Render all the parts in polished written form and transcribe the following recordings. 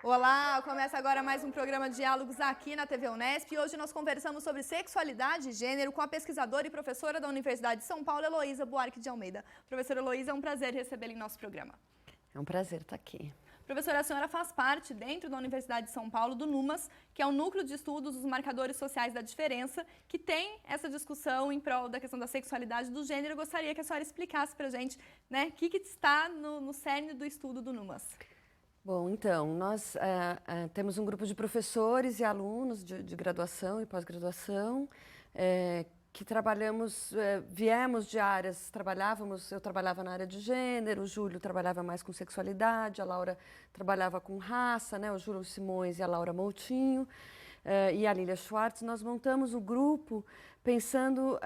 Olá, começa agora mais um programa de diálogos aqui na TV Unesp e hoje nós conversamos sobre sexualidade e gênero com a pesquisadora e professora da Universidade de São Paulo, Heloísa Buarque de Almeida. Professora Heloísa, é um prazer recebê-la em nosso programa. É um prazer estar aqui. Professora, a senhora faz parte, dentro da Universidade de São Paulo, do NUMAS, que é o Núcleo de Estudos dos Marcadores Sociais da Diferença, que tem essa discussão em prol da questão da sexualidade e do gênero. Eu gostaria que a senhora explicasse para a gente, né, o que está no cerne do estudo do NUMAS. Bom, então, nós temos um grupo de professores e alunos de graduação e pós-graduação que trabalhamos, viemos de áreas, eu trabalhava na área de gênero, o Júlio trabalhava mais com sexualidade, a Laura trabalhava com raça, né, o Júlio Simões e a Laura Moutinho, e a Lília Schwartz. Nós montamos o grupo pensando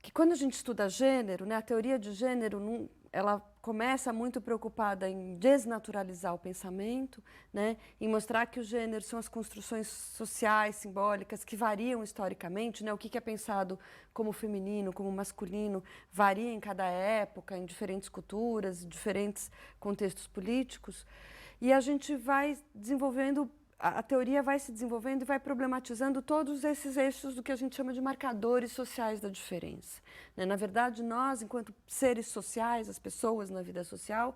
que quando a gente estuda gênero, né, a teoria de gênero, ela começa muito preocupada em desnaturalizar o pensamento, né, em mostrar que o gênero são as construções sociais, simbólicas, que variam historicamente, né, o que é pensado como feminino, como masculino, varia em cada época, em diferentes culturas, em diferentes contextos políticos, e a gente vai desenvolvendo, a teoria vai se desenvolvendo e vai problematizando todos esses eixos do que a gente chama de marcadores sociais da diferença. Na verdade, nós, enquanto seres sociais, as pessoas na vida social,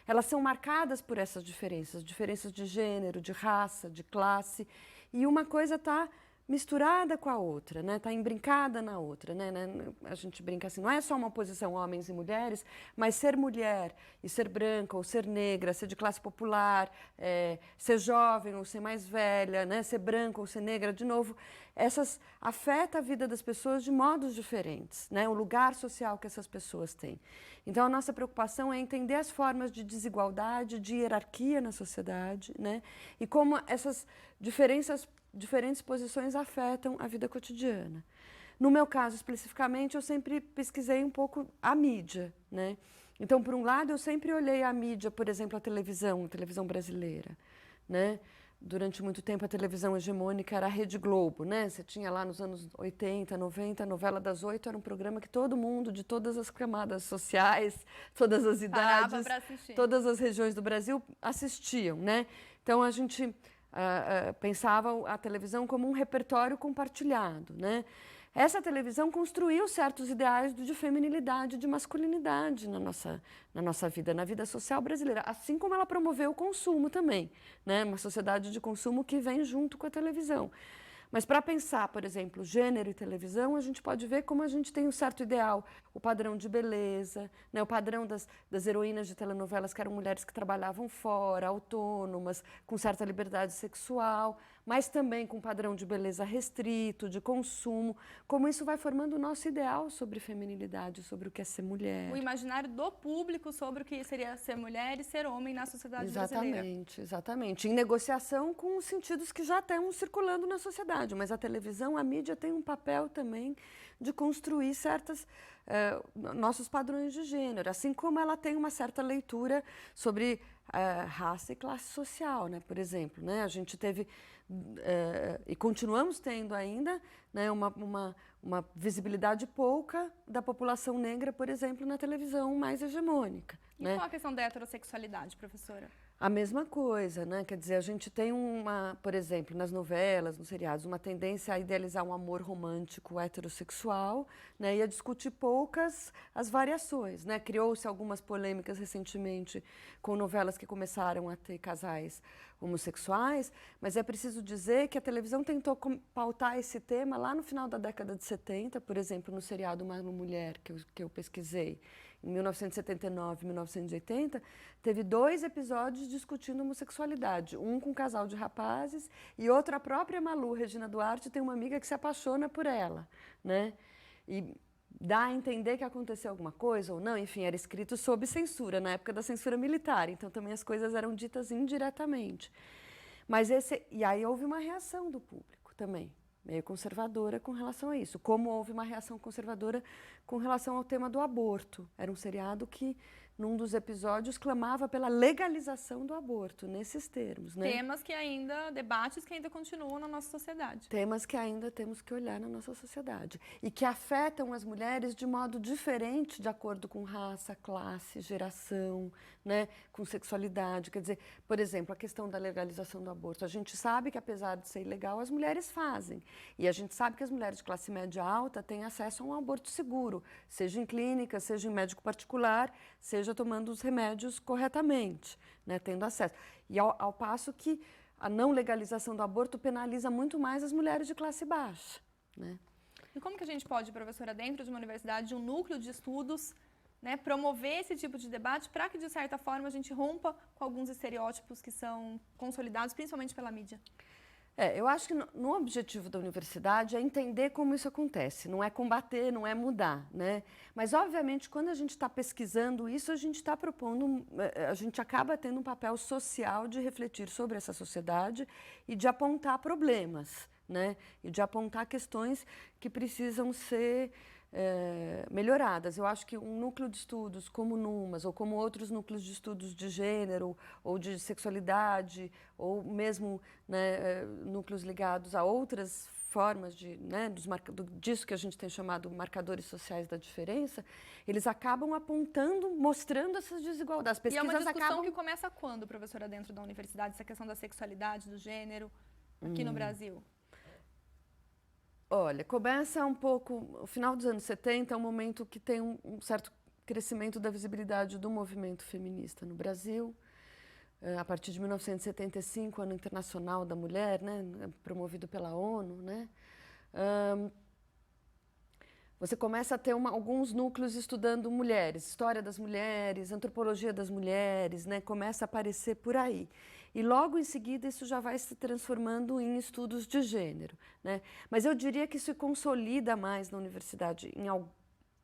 elas são marcadas por essas diferenças de gênero, de raça, de classe, e uma coisa está misturada com a outra, né? Está imbrincada na outra, né? A gente brinca assim, não é só uma oposição homens e mulheres, mas ser mulher e ser branca ou ser negra, ser de classe popular, ser jovem ou ser mais velha, né? Ser branca ou ser negra, de novo, essas afeta a vida das pessoas de modos diferentes, né? O lugar social que essas pessoas têm. Então a nossa preocupação é entender as formas de desigualdade, de hierarquia na sociedade, né? E como essas diferentes posições afetam a vida cotidiana. No meu caso, especificamente, eu sempre pesquisei um pouco a mídia, né? Então, por um lado, eu sempre olhei a mídia, por exemplo, a televisão brasileira, né? Durante muito tempo, a televisão hegemônica era a Rede Globo, né? Você tinha lá nos anos 80, 90, a novela das 8 era um programa que todo mundo, de todas as camadas sociais, todas as idades, todas as regiões do Brasil assistiam, né? Então, a gente pensava a televisão como um repertório compartilhado, né? Essa televisão construiu certos ideais de feminilidade, de masculinidade na nossa vida, na vida social brasileira, assim como ela promoveu o consumo também, né? Uma sociedade de consumo que vem junto com a televisão. Mas para pensar, por exemplo, gênero e televisão, a gente pode ver como a gente tem um certo ideal, o padrão de beleza, né, o padrão das heroínas de telenovelas que eram mulheres que trabalhavam fora, autônomas, com certa liberdade sexual, mas também com padrão de beleza restrito, de consumo, como isso vai formando o nosso ideal sobre feminilidade, sobre o que é ser mulher. O imaginário do público sobre o que seria ser mulher e ser homem na sociedade brasileira. Exatamente. Em negociação com os sentidos que já estão circulando na sociedade, mas a televisão, a mídia tem um papel também de construir nossos padrões de gênero, assim como ela tem uma certa leitura sobre raça e classe social, né? Por exemplo, né? A gente teve e continuamos tendo ainda, né, uma visibilidade pouca da população negra, por exemplo, na televisão mais hegemônica. E né? qual a questão da heterossexualidade, professora? A mesma coisa, né? Quer dizer, a gente tem por exemplo, nas novelas, nos seriados, uma tendência a idealizar um amor romântico heterossexual, né? E a discutir poucas as variações, né? Criou-se algumas polêmicas recentemente com novelas que começaram a ter casais homossexuais, mas é preciso dizer que a televisão tentou pautar esse tema lá no final da década de 70, por exemplo, no seriado Uma Mulher, que eu pesquisei, em 1979 e 1980, teve 2 episódios discutindo homossexualidade, um com um casal de rapazes e outro, a própria Malu Regina Duarte tem uma amiga que se apaixona por ela, né? E dá a entender que aconteceu alguma coisa ou não, enfim, era escrito sob censura, na época da censura militar, então também as coisas eram ditas indiretamente. E aí houve uma reação do público também, meio conservadora com relação a isso, como houve uma reação conservadora com relação ao tema do aborto. Era um seriado que num dos episódios, clamava pela legalização do aborto, nesses termos, né? Debates que ainda continuam na nossa sociedade. Temas que ainda temos que olhar na nossa sociedade e que afetam as mulheres de modo diferente, de acordo com raça, classe, geração, né? Com sexualidade. Quer dizer, por exemplo, a questão da legalização do aborto. A gente sabe que, apesar de ser ilegal, as mulheres fazem. E a gente sabe que as mulheres de classe média alta têm acesso a um aborto seguro, seja em clínica, seja em médico particular, seja tomando os remédios corretamente, né, tendo acesso. E ao passo que a não legalização do aborto penaliza muito mais as mulheres de classe baixa, né? E como que a gente pode, professora, dentro de uma universidade, de um núcleo de estudos, né, promover esse tipo de debate para que, de certa forma, a gente rompa com alguns estereótipos que são consolidados, principalmente pela mídia? Eu acho que no objetivo da universidade é entender como isso acontece, não é combater, não é mudar, né? Mas, obviamente, quando a gente está pesquisando isso, a gente está propondo, a gente acaba tendo um papel social de refletir sobre essa sociedade e de apontar problemas, né? E de apontar questões que precisam ser melhoradas. Eu acho que um núcleo de estudos como o NUMAS, ou como outros núcleos de estudos de gênero, ou de sexualidade, ou mesmo, né, núcleos ligados a outras formas né, disso que a gente tem chamado marcadores sociais da diferença, eles acabam apontando, mostrando essas desigualdades. As pesquisas e é uma discussão acabam... que começa quando, professora, dentro da universidade, essa questão da sexualidade, do gênero, aqui no Brasil? Olha, começa um pouco, o final dos anos 70 é um momento que tem um certo crescimento da visibilidade do movimento feminista no Brasil. A partir de 1975, Ano Internacional da Mulher, né, promovido pela ONU, né? Você começa a ter alguns núcleos estudando mulheres, história das mulheres, antropologia das mulheres, né? Começa a aparecer por aí. E logo em seguida isso já vai se transformando em estudos de gênero, né? Mas eu diria que isso se consolida mais na universidade,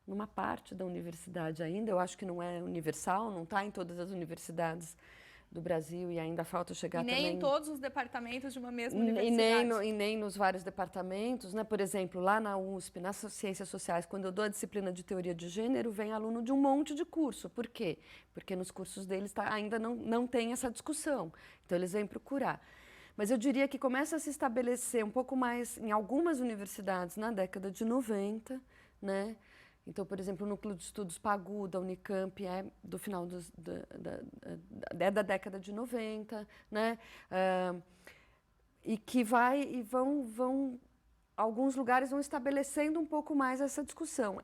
numa parte da universidade ainda. Eu acho que não é universal, não está em todas as universidades do Brasil e ainda falta chegar também... E nem em todos os departamentos de uma mesma universidade. E nem nos vários departamentos, né? Por exemplo, lá na USP, nas Ciências Sociais, quando eu dou a disciplina de Teoria de Gênero, vem aluno de um monte de curso. Por quê? Porque nos cursos deles ainda não tem essa discussão. Então, eles vêm procurar. Mas eu diria que começa a se estabelecer um pouco mais em algumas universidades na década de 90, né? Então, por exemplo, o Núcleo de Estudos PAGU da Unicamp é do final da década de 90, né? E que alguns lugares vão estabelecendo um pouco mais essa discussão,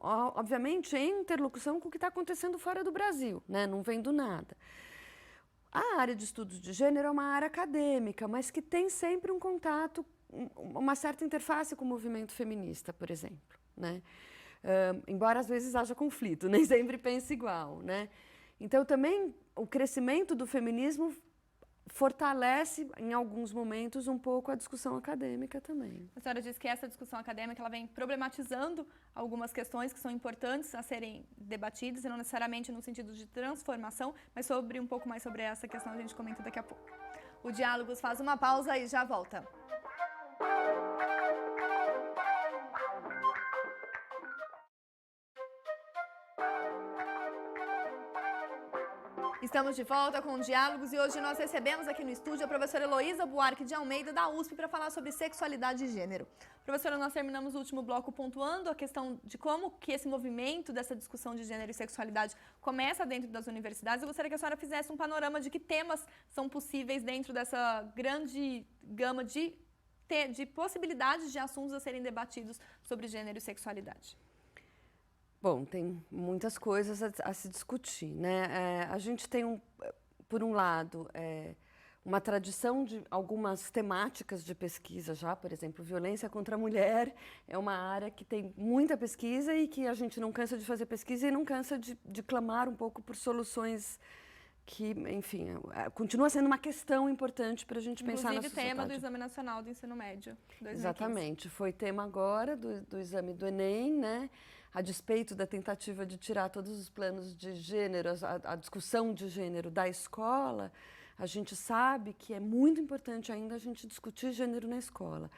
obviamente, em interlocução com o que está acontecendo fora do Brasil, né? Não vem do nada. A área de estudos de gênero é uma área acadêmica, mas que tem sempre um contato, uma certa interface com o movimento feminista, por exemplo, né? Embora às vezes haja conflito, nem sempre pense igual, né? Então também o crescimento do feminismo fortalece em alguns momentos um pouco a discussão acadêmica também. A senhora disse que essa discussão acadêmica ela vem problematizando algumas questões que são importantes a serem debatidas, e não necessariamente no sentido de transformação, mas um pouco mais sobre essa questão a gente comenta daqui a pouco. O Diálogos faz uma pausa e já volta. Estamos de volta com o Diálogos e hoje nós recebemos aqui no estúdio a professora Heloísa Buarque de Almeida, da USP, para falar sobre sexualidade e gênero. Professora, nós terminamos o último bloco pontuando a questão de como que esse movimento dessa discussão de gênero e sexualidade começa dentro das universidades. Eu gostaria que a senhora fizesse um panorama de que temas são possíveis dentro dessa grande gama de possibilidades de assuntos a serem debatidos sobre gênero e sexualidade. Bom, tem muitas coisas a se discutir, né? A gente tem, por um lado, uma tradição de algumas temáticas de pesquisa já, por exemplo, violência contra a mulher é uma área que tem muita pesquisa e que a gente não cansa de fazer pesquisa e não cansa de clamar um pouco por soluções que, enfim, continua sendo uma questão importante para a gente pensar na sociedade. Inclusive tema do Exame Nacional do Ensino Médio 2015. Exatamente, foi tema agora do exame do Enem, né? A despeito da tentativa de tirar todos os planos de gênero, a discussão de gênero da escola, a gente sabe que é muito importante ainda a gente discutir gênero na escola.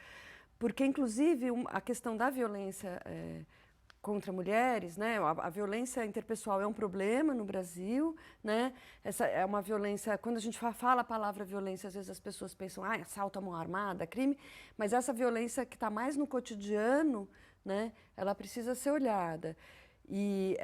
Porque, inclusive, a questão da violência contra mulheres, né? A violência interpessoal é um problema no Brasil, né? Essa é uma violência, quando a gente fala a palavra violência, às vezes as pessoas pensam, assalto à mão armada, crime, mas essa violência que está mais no cotidiano, né? Ela precisa ser olhada. E,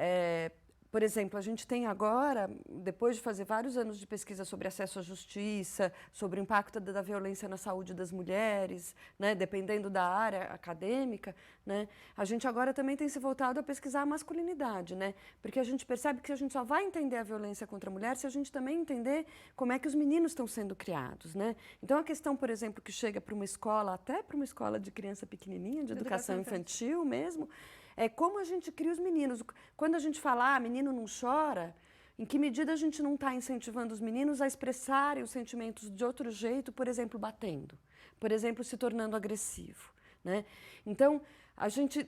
por exemplo, a gente tem agora, depois de fazer vários anos de pesquisa sobre acesso à justiça, sobre o impacto da violência na saúde das mulheres, né, dependendo da área acadêmica, né, a gente agora também tem se voltado a pesquisar a masculinidade, né, porque a gente percebe que a gente só vai entender a violência contra a mulher se a gente também entender como é que os meninos estão sendo criados, né. Então, a questão, por exemplo, que chega para uma escola, até para uma escola de criança pequenininha, de educação infantil mesmo, é como a gente cria os meninos. Quando a gente fala, menino não chora, em que medida a gente não está incentivando os meninos a expressarem os sentimentos de outro jeito, por exemplo, batendo, por exemplo, se tornando agressivo, né? Então, a gente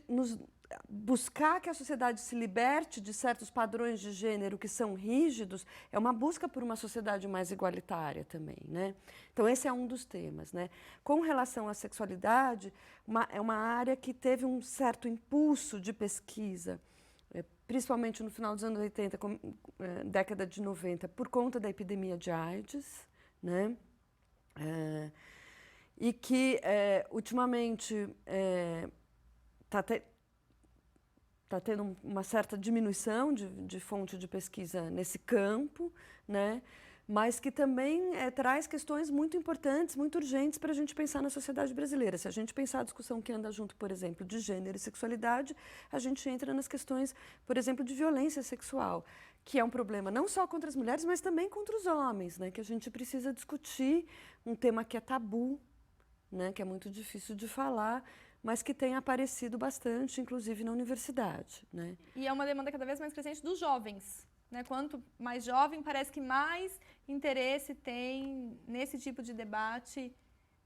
buscar que a sociedade se liberte de certos padrões de gênero que são rígidos é uma busca por uma sociedade mais igualitária também, né? Então, esse é um dos temas, né? Com relação à sexualidade, é uma área que teve um certo impulso de pesquisa, principalmente no final dos anos 80, década de 90, por conta da epidemia de AIDS, né? E que, ultimamente, está tendo uma certa diminuição de fonte de pesquisa nesse campo, né? Mas que também traz questões muito importantes, muito urgentes para a gente pensar na sociedade brasileira. Se a gente pensar a discussão que anda junto, por exemplo, de gênero e sexualidade, a gente entra nas questões, por exemplo, de violência sexual, que é um problema não só contra as mulheres, mas também contra os homens, né? Que a gente precisa discutir um tema que é tabu, né? Que é muito difícil de falar, mas que tem aparecido bastante, inclusive na universidade, né? E é uma demanda cada vez mais crescente dos jovens, né? Quanto mais jovem, parece que mais interesse tem nesse tipo de debate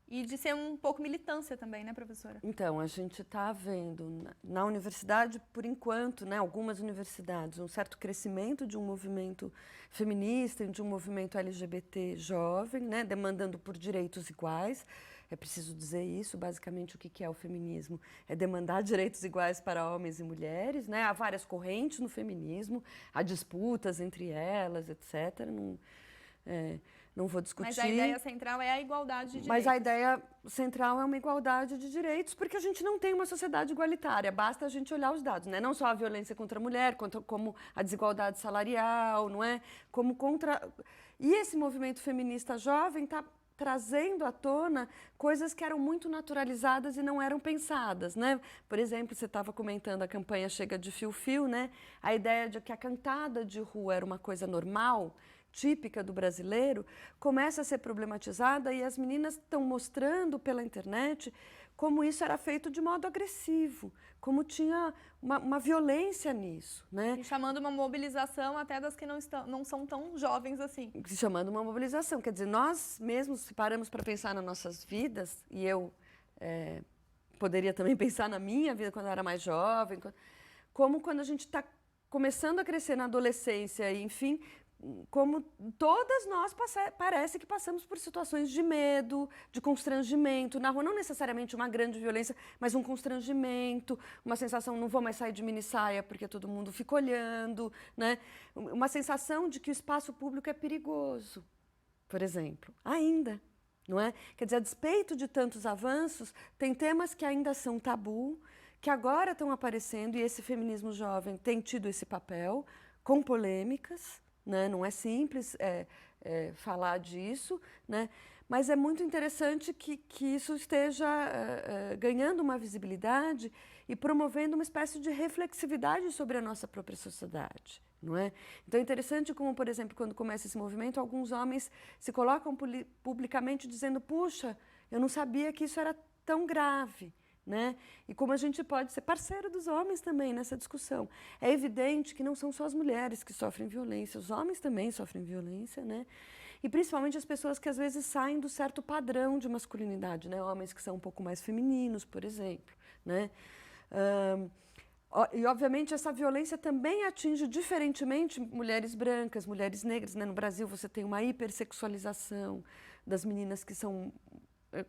e de ser um pouco militância também, né, professora? Então, a gente está vendo na universidade, por enquanto, né, algumas universidades, um certo crescimento de um movimento feminista, de um movimento LGBT jovem, né, demandando por direitos iguais. É preciso dizer isso, basicamente o que é o feminismo? É demandar direitos iguais para homens e mulheres, né? Há várias correntes no feminismo, há disputas entre elas, etc. Não vou discutir. Mas a ideia central é a igualdade de direitos. Mas a ideia central é uma igualdade de direitos, porque a gente não tem uma sociedade igualitária, basta a gente olhar os dados, né? Não só a violência contra a mulher, como a desigualdade salarial, não é? Como contra... E esse movimento feminista jovem está trazendo à tona coisas que eram muito naturalizadas e não eram pensadas, né? Por exemplo, você estava comentando a campanha Chega de Fio-Fio, né? A ideia de que a cantada de rua era uma coisa normal, típica do brasileiro, começa a ser problematizada e as meninas estão mostrando pela internet como isso era feito de modo agressivo, como tinha uma violência nisso, né? E chamando uma mobilização até das que não são tão jovens assim. Chamando uma mobilização, quer dizer, nós mesmos, se paramos para pensar nas nossas vidas, e eu poderia também pensar na minha vida quando eu era mais jovem, como quando a gente está começando a crescer na adolescência, e, enfim, como todas nós parece que passamos por situações de medo, de constrangimento na rua, não necessariamente uma grande violência, mas um constrangimento, uma sensação, não vou mais sair de mini saia porque todo mundo fica olhando, né? Uma sensação de que o espaço público é perigoso, por exemplo, ainda, não é? Quer dizer, a despeito de tantos avanços, tem temas que ainda são tabu, que agora estão aparecendo, e esse feminismo jovem tem tido esse papel, com polêmicas, né? Não é simples falar disso, né? Mas é muito interessante que isso esteja ganhando uma visibilidade e promovendo uma espécie de reflexividade sobre a nossa própria sociedade, não é? Então é interessante como, por exemplo, quando começa esse movimento, alguns homens se colocam publicamente dizendo: puxa, eu não sabia que isso era tão grave. Né? E como a gente pode ser parceiro dos homens também nessa discussão. É evidente que não são só as mulheres que sofrem violência, os homens também sofrem violência, né? E principalmente as pessoas que às vezes saem do certo padrão de masculinidade, né? Homens que são um pouco mais femininos, por exemplo, né? E obviamente essa violência também atinge diferentemente mulheres brancas, mulheres negras, né? No Brasil você tem uma hipersexualização das meninas que são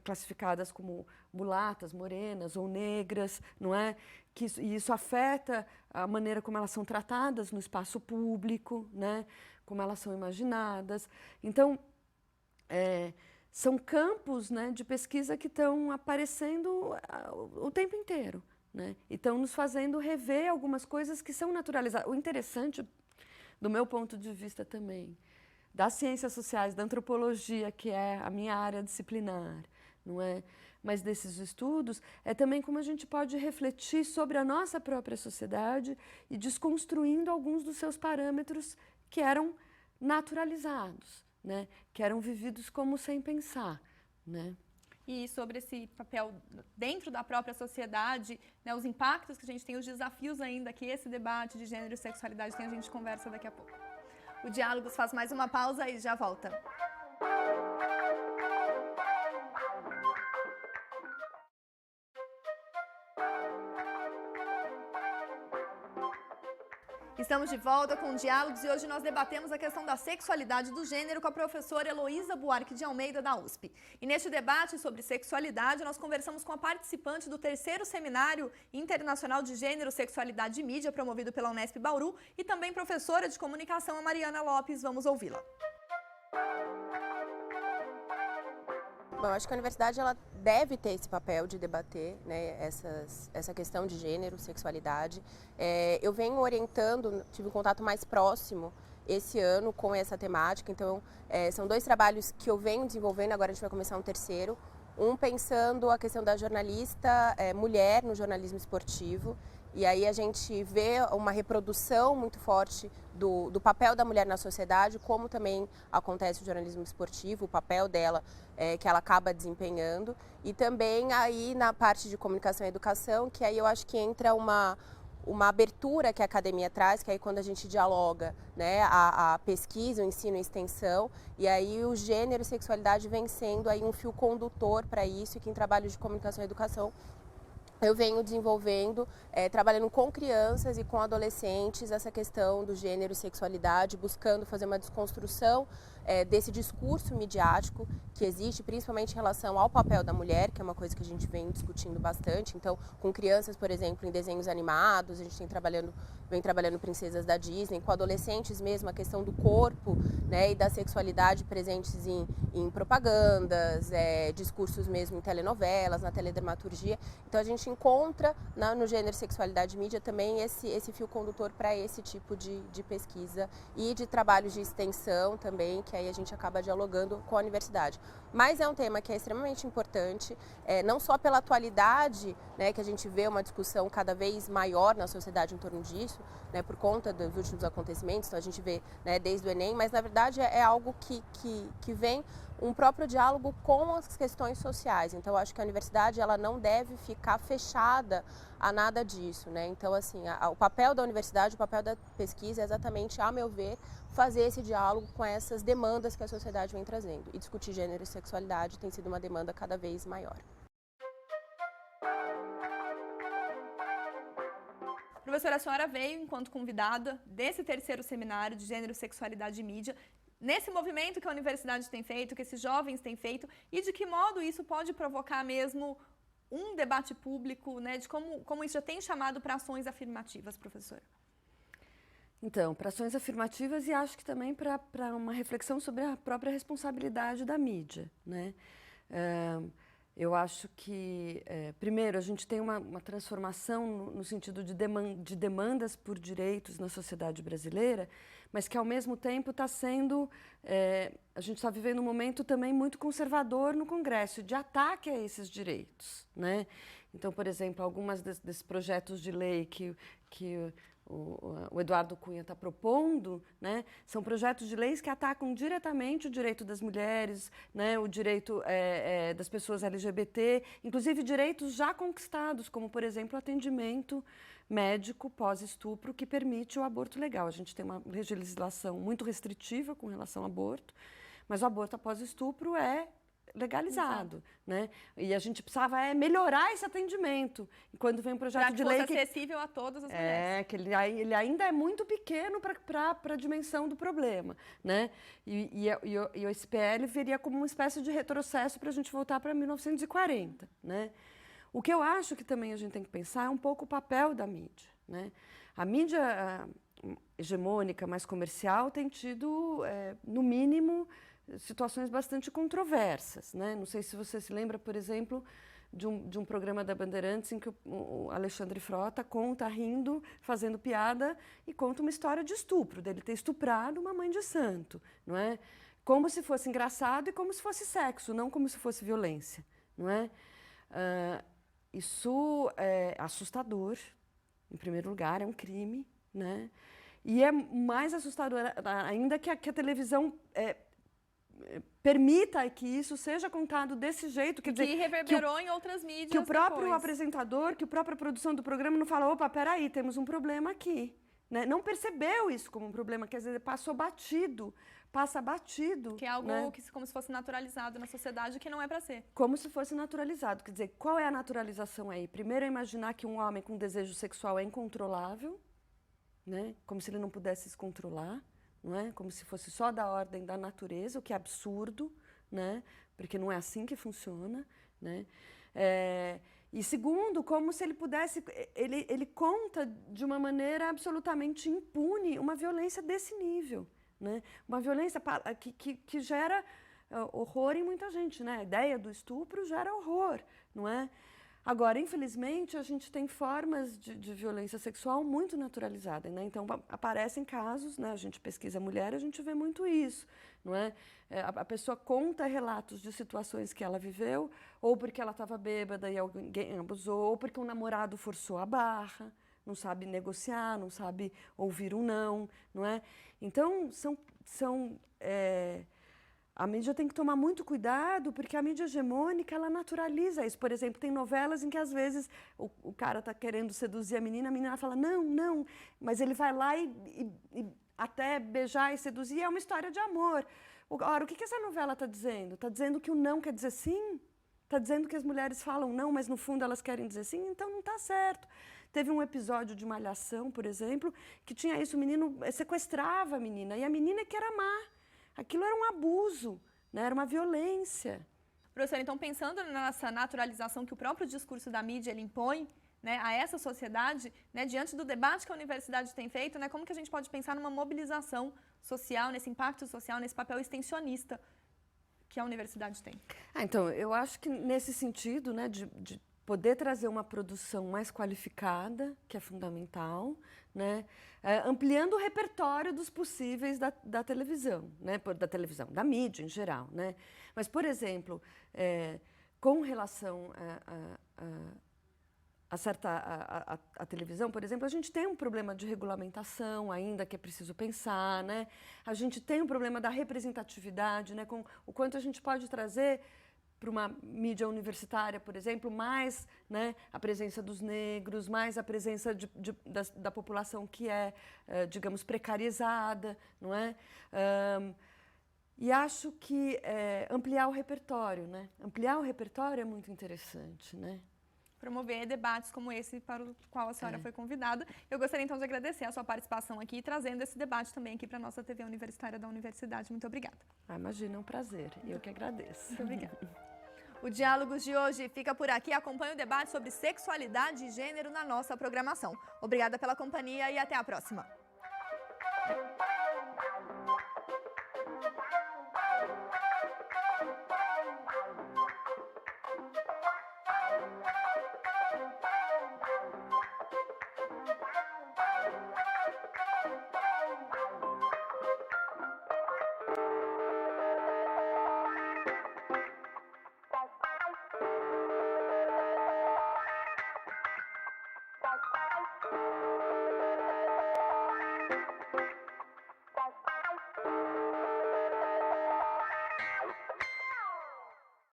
classificadas como mulatas, morenas ou negras, não é? E isso afeta a maneira como elas são tratadas no espaço público, né? Como elas são imaginadas. Então, são campos, né, de pesquisa que estão aparecendo o tempo inteiro, né? E estão nos fazendo rever algumas coisas que são naturalizadas. O interessante, do meu ponto de vista também, das ciências sociais, da antropologia, que é a minha área disciplinar, não é? Mas desses estudos, é também como a gente pode refletir sobre a nossa própria sociedade e desconstruindo alguns dos seus parâmetros que eram naturalizados, né? Que eram vividos como sem pensar, né? E sobre esse papel dentro da própria sociedade, né, os impactos que a gente tem, os desafios ainda que esse debate de gênero e sexualidade tem, a gente conversa daqui a pouco. O Diálogos faz mais uma pausa e já volta. Estamos de volta com Diálogos e hoje nós debatemos a questão da sexualidade do gênero com a professora Heloísa Buarque de Almeida, da USP. E neste debate sobre sexualidade, nós conversamos com a participante do 3º Seminário Internacional de Gênero, Sexualidade e Mídia, promovido pela Unesp Bauru, e também professora de comunicação, a Mariana Lopes. Vamos ouvi-la. Bom, eu acho que a universidade ela deve ter esse papel de debater, né, essa questão de gênero, sexualidade. Eu venho orientando, tive um contato mais próximo esse ano com essa temática, então são 2 trabalhos que eu venho desenvolvendo, agora a gente vai começar um terceiro. Um pensando a questão da jornalista mulher no jornalismo esportivo. E aí a gente vê uma reprodução muito forte do papel da mulher na sociedade, como também acontece no jornalismo esportivo, o papel dela que ela acaba desempenhando. E também aí na parte de comunicação e educação, que aí eu acho que entra uma abertura que a academia traz, que aí quando a gente dialoga, né, a pesquisa, o ensino e a extensão, e aí o gênero e sexualidade vem sendo aí um fio condutor para isso, e que em trabalhos de comunicação e educação eu venho desenvolvendo, trabalhando com crianças e com adolescentes, essa questão do gênero e sexualidade, buscando fazer uma desconstrução desse discurso midiático que existe, principalmente em relação ao papel da mulher, que é uma coisa que a gente vem discutindo bastante. Então, com crianças, por exemplo, em desenhos animados, a gente vem trabalhando princesas da Disney, com adolescentes mesmo, a questão do corpo, né, e da sexualidade presentes em propagandas, discursos mesmo em telenovelas, na teledramaturgia. Então, a gente encontra no gênero, sexualidade e mídia também esse fio condutor para esse tipo de pesquisa e de trabalhos de extensão também, que aí a gente acaba dialogando com a universidade. Mas é um tema que é extremamente importante, não só pela atualidade, né, que a gente vê uma discussão cada vez maior na sociedade em torno disso, né, por conta dos últimos acontecimentos, então a gente vê, né, desde o Enem, mas na verdade é algo que vem um próprio diálogo com as questões sociais. Então, eu acho que a universidade ela não deve ficar fechada a nada disso, né? Então, assim, o papel da universidade, o papel da pesquisa é exatamente, a meu ver, fazer esse diálogo com essas demandas que a sociedade vem trazendo. E discutir gênero e sexualidade tem sido uma demanda cada vez maior. Professora, a senhora veio enquanto convidada desse 3º Seminário de Gênero, Sexualidade e Mídia, nesse movimento que a universidade tem feito, que esses jovens têm feito, e de que modo isso pode provocar mesmo um debate público, né, de como isso já tem chamado para ações afirmativas, professora? Então, para ações afirmativas e acho que também para uma reflexão sobre a própria responsabilidade da mídia, né? Eu acho que, primeiro, a gente tem uma transformação no sentido de demandas por direitos na sociedade brasileira, mas que, ao mesmo tempo, está sendo... a gente está vivendo um momento também muito conservador no Congresso, de ataque a esses direitos, né? Então, por exemplo, algumas desses projetos de lei que o Eduardo Cunha está propondo, né, são projetos de leis que atacam diretamente o direito das mulheres, né, o direito das pessoas LGBT, inclusive direitos já conquistados, como, por exemplo, o atendimento médico pós-estupro, que permite o aborto legal. A gente tem uma legislação muito restritiva com relação ao aborto, mas o aborto após estupro é legalizado, né? E a gente precisava melhorar esse atendimento. E quando vem um projeto de lei que fosse acessível a todas as mulheres. Que ele ainda é muito pequeno para a dimensão do problema, né? E esse PL viria como uma espécie de retrocesso para a gente voltar para 1940, né? O que eu acho que também a gente tem que pensar é um pouco o papel da mídia, né? A mídia hegemônica, mais comercial, tem tido, no mínimo, situações bastante controversas, né? Não sei se você se lembra, por exemplo, de um programa da Bandeirantes em que o Alexandre Frota conta rindo, fazendo piada, e conta uma história de estupro, dele ter estuprado uma mãe de santo, não é? Como se fosse engraçado e como se fosse sexo, não como se fosse violência, não é? Isso é assustador, em primeiro lugar, é um crime, né? E é mais assustador ainda que a televisão permita que isso seja contado desse jeito. Quer dizer, que reverberou em outras mídias que o próprio depois. Apresentador, que a própria produção do programa não fala, opa, peraí, temos um problema aqui. Né? Não percebeu isso como um problema, quer dizer, passa batido. Que é algo, né? Como se fosse naturalizado na sociedade, que não é para ser. Como se fosse naturalizado. Quer dizer, qual é a naturalização aí? Primeiro é imaginar que um homem com desejo sexual é incontrolável, né? Como se ele não pudesse se controlar, não é? Como se fosse só da ordem da natureza, o que é absurdo, né? Porque não é assim que funciona, né? E segundo, como se ele pudesse... Ele conta de uma maneira absolutamente impune uma violência desse nível. Né? Uma violência que gera horror em muita gente, né? A ideia do estupro gera horror, não é? Agora, infelizmente, a gente tem formas de violência sexual muito naturalizadas, né? Então, aparecem casos, né? A gente pesquisa mulher, a gente vê muito isso, não é? A pessoa conta relatos de situações que ela viveu, ou porque ela estava bêbada e alguém abusou, ou porque um namorado forçou a barra, não sabe negociar, não sabe ouvir um não é? Então, a mídia tem que tomar muito cuidado, porque a mídia hegemônica, ela naturaliza isso. Por exemplo, tem novelas em que, às vezes, o cara está querendo seduzir a menina fala, não, mas ele vai lá e até beijar e seduzir, é uma história de amor. Ora, o que essa novela está dizendo? Está dizendo que o não quer dizer sim? Está dizendo que as mulheres falam não, mas no fundo elas querem dizer sim? Então não está certo. Teve um episódio de Malhação, por exemplo, que tinha isso, o menino sequestrava a menina, e a menina que era má. Aquilo era um abuso, né? Era uma violência. Professora, então pensando nessa naturalização que o próprio discurso da mídia ele impõe, né, a essa sociedade, né, diante do debate que a universidade tem feito, né, como que a gente pode pensar numa mobilização social, nesse impacto social, nesse papel extensionista que a universidade tem? Então, eu acho que nesse sentido, né, de poder trazer uma produção mais qualificada, que é fundamental, né? Ampliando o repertório dos possíveis da televisão, né? Da mídia em geral, né? Mas, por exemplo, com relação a televisão, por exemplo, a gente tem um problema de regulamentação ainda que é preciso pensar, né? A gente tem um problema da representatividade, né? Com o quanto a gente pode trazer para uma mídia universitária, por exemplo, mais, né, a presença dos negros, mais a presença da população que é, digamos, precarizada, não é? E acho que ampliar o repertório, né? Ampliar o repertório é muito interessante, né? Promover debates como esse para o qual a senhora foi convidada. Eu gostaria, então, de agradecer a sua participação aqui e trazendo esse debate também aqui para a nossa TV Universitária da Universidade. Muito obrigada. Imagina, é um prazer. Eu que agradeço. Muito obrigada. O Diálogos de hoje fica por aqui. Acompanhe o debate sobre sexualidade e gênero na nossa programação. Obrigada pela companhia e até a próxima.